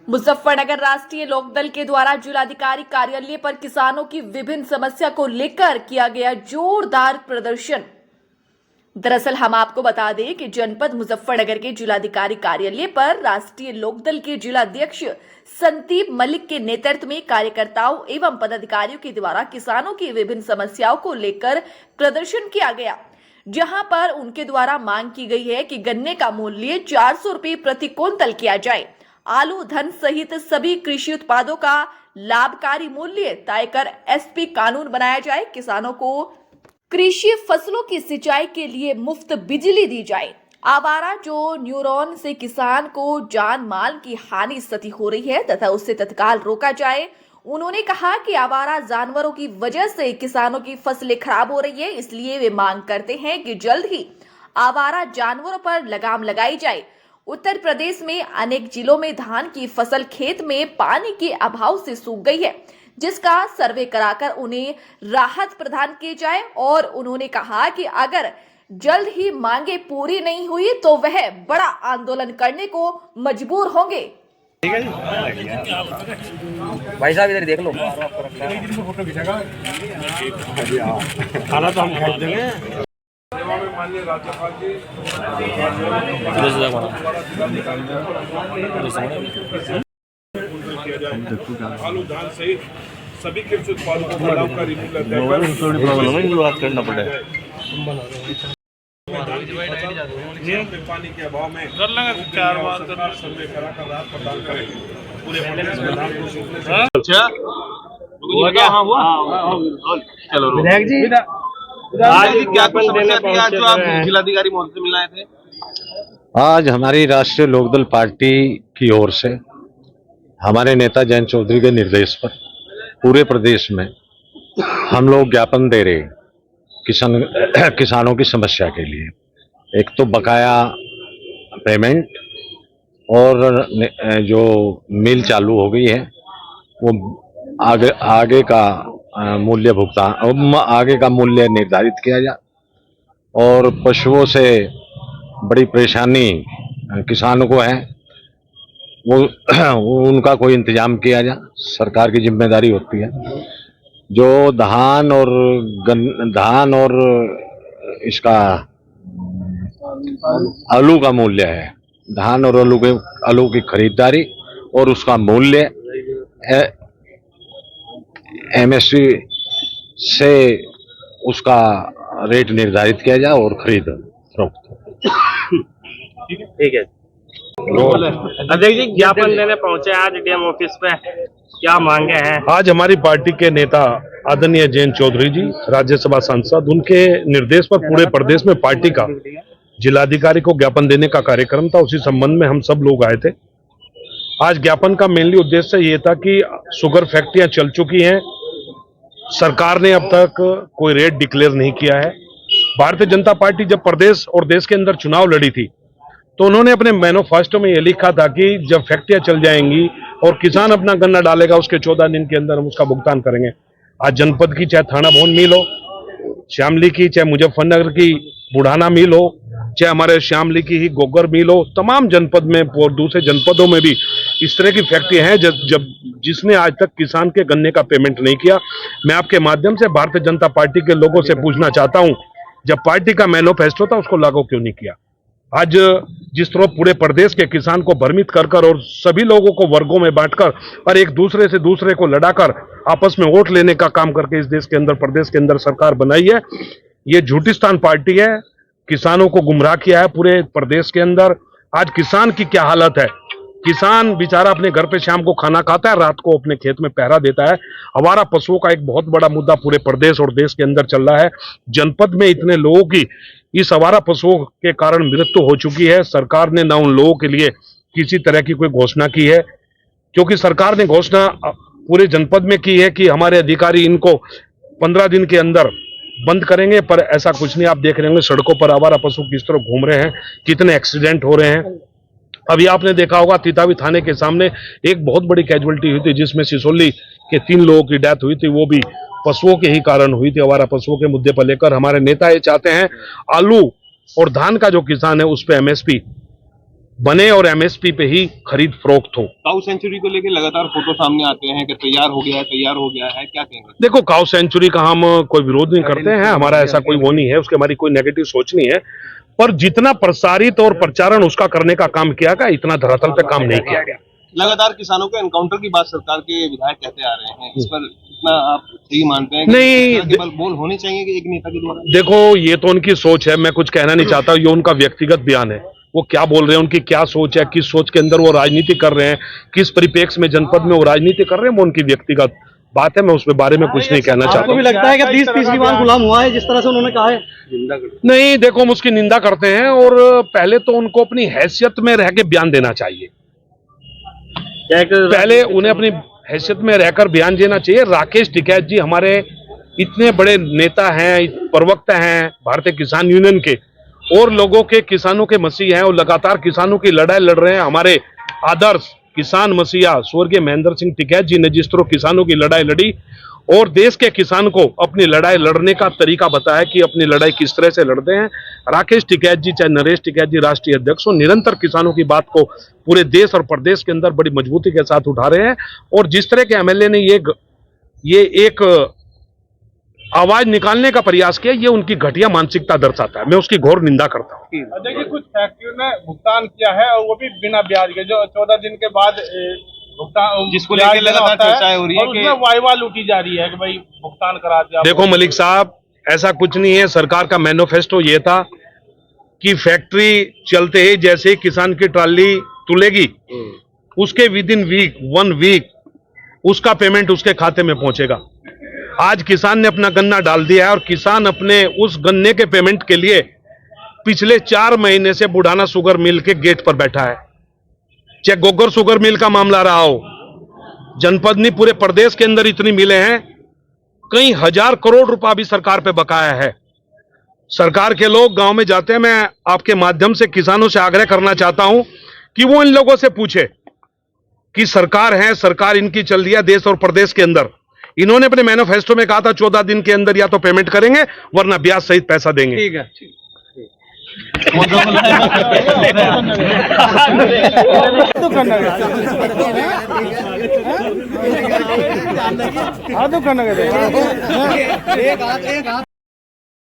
मुजफ्फरनगर राष्ट्रीय लोकदल के द्वारा जिलाधिकारी कार्यालय पर किसानों की विभिन्न समस्या को लेकर किया गया जोरदार प्रदर्शन। दरअसल हम आपको बता दें कि जनपद मुजफ्फरनगर के जिलाधिकारी कार्यालय पर राष्ट्रीय लोकदल के जिलाध्यक्ष संदीप मलिक के नेतृत्व में कार्यकर्ताओं एवं पदाधिकारियों के द्वारा किसानों की विभिन्न समस्याओं को लेकर प्रदर्शन किया गया, जहां पर उनके द्वारा मांग की गई है कि गन्ने का मूल्य 400 रुपये प्रति क्विंटल किया जाए, आलू धन सहित सभी कृषि उत्पादों का लाभकारी मूल्य तय कर एसपी कानून बनाया जाए, किसानों को कृषि फसलों की सिंचाई के लिए मुफ्त बिजली दी जाए, आवारा जो न्यूरॉन से किसान को जान माल की हानि स्थिति हो रही है तथा उससे तत्काल रोका जाए। उन्होंने कहा कि आवारा जानवरों की वजह से किसानों की फसलें खराब हो रही है, इसलिए वे मांग करते हैं कि जल्द ही आवारा जानवरों पर लगाम लगाई जाए। उत्तर प्रदेश में अनेक जिलों में धान की फसल खेत में पानी के अभाव से सूख गई है, जिसका सर्वे कराकर उन्हें राहत प्रदान की जाए और उन्होंने कहा कि अगर जल्द ही मांगे पूरी नहीं हुई तो वह बड़ा आंदोलन करने को मजबूर होंगे। ठीक है जी, भाई साहब इधर देख लो। फोटो खींचेगा खाना तो हम खरीद देंगे। माननीय राज्यपाल जी आलू धान सहित सभी कृषि उत्पादों को लाभकारी मूल्य बात करना पड़ेगा। पानी के अभाव में 4 बार सर्वे कराकर राहत प्रदान करें। पूरे प्रदेश में धान को सूखने से चलो विधायक जी, आज क्या कुछ समस्या थी आज जो आप जिलाधिकारी महोदय से मिलने आए थे? आज हमारी राष्ट्रीय लोकदल पार्टी की ओर से हमारे नेता जयंत चौधरी के निर्देश पर पूरे प्रदेश में हम लोग ज्ञापन दे रहे किसानों की समस्या के लिए। एक तो बकाया पेमेंट और जो मिल चालू हो गई है वो आगे का मूल्य भुगतान, आगे का मूल्य निर्धारित किया जाए और पशुओं से बड़ी परेशानी किसानों को है वो उनका कोई इंतजाम किया जाए, सरकार की जिम्मेदारी होती है। जो धान और इसका आलू का मूल्य है, धान और आलू की खरीदारी और उसका मूल्य एमएसपी से उसका रेट निर्धारित किया जाए और खरीद फरोख्त। ठीक है अध्यक्ष जी, ज्ञापन देने पहुंचे आज डीएम ऑफिस पे, क्या मांगे हैं? आज हमारी पार्टी के नेता आदरणीय जयंत चौधरी जी, राज्यसभा सांसद, उनके निर्देश पर पूरे प्रदेश में पार्टी का जिलाधिकारी को ज्ञापन देने का कार्यक्रम था। उसी संबंध में हम सब लोग आए थे। आज ज्ञापन का मेनली उद्देश्य ये था कि शुगर फैक्ट्रियां चल चुकी हैं, सरकार ने अब तक कोई रेट डिक्लेयर नहीं किया है। भारतीय जनता पार्टी जब प्रदेश और देश के अंदर चुनाव लड़ी थी तो उन्होंने अपने मैनिफेस्टो में ये लिखा था कि जब फैक्ट्रियां चल जाएंगी और किसान अपना गन्ना डालेगा उसके 14 दिन के अंदर हम उसका भुगतान करेंगे। आज जनपद की चाहे थाना भवन मिल हो, श्यामली की, चाहे मुजफ्फरनगर की बुढ़ाना मिल हो, चाहे हमारे श्यामली की ही गोगर मिल हो, तमाम जनपद में और दूसरे जनपदों में भी इस तरह की फैक्ट्री हैं जिसने आज तक किसान के गन्ने का पेमेंट नहीं किया। मैं आपके माध्यम से भारतीय जनता पार्टी के लोगों से पूछना चाहता हूं, जब पार्टी का मैनिफेस्टो था उसको लागू क्यों नहीं किया? आज जिस तरह पूरे प्रदेश के किसान को भ्रमित कर और सभी लोगों को वर्गों में बांटकर और एक दूसरे से दूसरे को लड़ाकर आपस में वोट लेने का काम करके इस देश के अंदर, प्रदेश के अंदर सरकार बनाई है, ये झूठिस्तान पार्टी है। किसानों को गुमराह किया है पूरे प्रदेश के अंदर। आज किसान की क्या हालत है, किसान बेचारा अपने घर पे शाम को खाना खाता है, रात को अपने खेत में पहरा देता है। आवारा पशुओं का एक बहुत बड़ा मुद्दा पूरे प्रदेश और देश के अंदर चल रहा है। जनपद में इतने लोगों की इस आवारा पशुओं के कारण मृत्यु हो चुकी है। सरकार ने न उन लोगों के लिए किसी तरह की कोई घोषणा की है, क्योंकि सरकार ने घोषणा पूरे जनपद में की है कि हमारे अधिकारी इनको 15 दिन के अंदर बंद करेंगे, पर ऐसा कुछ नहीं। आप देख रहे होंगे सड़कों पर आवारा पशु किस तरह घूम रहे हैं, कितने एक्सीडेंट हो रहे हैं। अभी आपने देखा होगा तितावी थाने के सामने एक बहुत बड़ी कैजुअलिटी हुई थी, जिसमें सिसोली के 3 लोगों की डेथ हुई थी, वो भी पशुओं के ही कारण हुई थी। आवारा पशुओं के मुद्दे पर लेकर हमारे नेता ये चाहते हैं आलू और धान का जो किसान है उस पर एमएसपी बने और एमएसपी पे ही खरीद फरोख्त हो। काऊ सेंचुरी को लेकर लगातार फोटो सामने आते हैं कि तैयार हो गया है, क्या कहेंगे? देखो, काउ सेंचुरी का हम कोई विरोध नहीं करते हैं, हमारा ऐसा कोई वो नहीं है, उसके हमारी कोई नेगेटिव सोच नहीं है, पर जितना प्रसारित और प्रचारण उसका करने का काम किया गया, इतना धरातल पे काम नहीं किया गया। लगातार किसानों के एनकाउंटर की बात सरकार के विधायक कहते आ रहे हैं, इस पर इतना आप सही मानते हैं? नहीं, केवल बोल होने चाहिए कि एक नेता के द्वारा? देखो, ये तो उनकी सोच है, मैं कुछ कहना नहीं चाहता, ये उनका व्यक्तिगत बयान है, वो क्या बोल रहे हैं, उनकी क्या सोच है, किस सोच के अंदर वो राजनीति कर रहे हैं, किस परिप्रेक्ष्य में जनपद में वो राजनीति कर रहे हैं, वो उनकी व्यक्तिगत बात है, मैं उसके बारे में कुछ नहीं कहना चाहता। आपको भी लगता है कि 30 बार गुलाम हुआ है, जिस तरह से उन्होंने कहा है? नहीं, देखो, हम उसकी निंदा करते हैं, और पहले तो उनको अपनी हैसियत में रह के बयान देना चाहिए, पहले उन्हें अपनी हैसियत में रहकर बयान देना चाहिए। राकेश टिकैत जी हमारे इतने बड़े नेता हैं, प्रवक्ता हैं भारतीय किसान यूनियन के, और लोगों के, किसानों के मसीह हैं, और लगातार किसानों की लड़ाई लड़ रहे हैं। हमारे आदर्श किसान मसीहा स्वर्गीय महेंद्र सिंह टिकैत जी ने जिस तरह किसानों की लड़ाई लड़ी और देश के किसान को अपनी लड़ाई लड़ने का तरीका बताया कि अपनी लड़ाई किस तरह से लड़ते हैं, राकेश टिकैत जी चाहे नरेश टिकैत जी राष्ट्रीय अध्यक्ष हो, निरंतर किसानों की बात को पूरे देश और प्रदेश के अंदर बड़ी मजबूती के साथ उठा रहे हैं। और जिस तरह के एमएलए ने ये एक आवाज निकालने का प्रयास किया, ये उनकी घटिया मानसिकता दर्शाता है, मैं उसकी घोर निंदा करता हूँ। देखिए, कुछ फैक्ट्रियों ने भुगतान किया है और वो भी बिना ब्याज के, जो 14 दिन के बाद भुगतान, जिसको लेकर लगातार चर्चाएं हो रही है कि उसमें वाइवा लूटी जा रही है कि भाई भुगतान करा दिया। देखो मलिक साहब, ऐसा कुछ नहीं है, सरकार का मैनिफेस्टो ये था कि फैक्ट्री चलते ही जैसे ही किसान की ट्राली तुलेगी, उसके विद इन वीक 1 वीक उसका पेमेंट उसके खाते में पहुंचेगा। आज किसान ने अपना गन्ना डाल दिया है और किसान अपने उस गन्ने के पेमेंट के लिए पिछले 4 महीने से बुढ़ाना शुगर मिल के गेट पर बैठा है। चाहे गोगर शुगर मिल का मामला रहा हो, जनपद नहीं पूरे प्रदेश के अंदर इतनी मिले हैं, कई हजार करोड़ रुपया भी सरकार पे बकाया है। सरकार के लोग गांव में जाते हैं, मैं आपके माध्यम से किसानों से आग्रह करना चाहता हूं कि वो इन लोगों से पूछे कि सरकार है, सरकार इनकी चल रही है देश और प्रदेश के अंदर। इन्होंने अपने मैनिफेस्टो में कहा था 14 दिन के अंदर या तो पेमेंट करेंगे वरना ब्याज सहित पैसा देंगे। ठीक है। हाँ, तो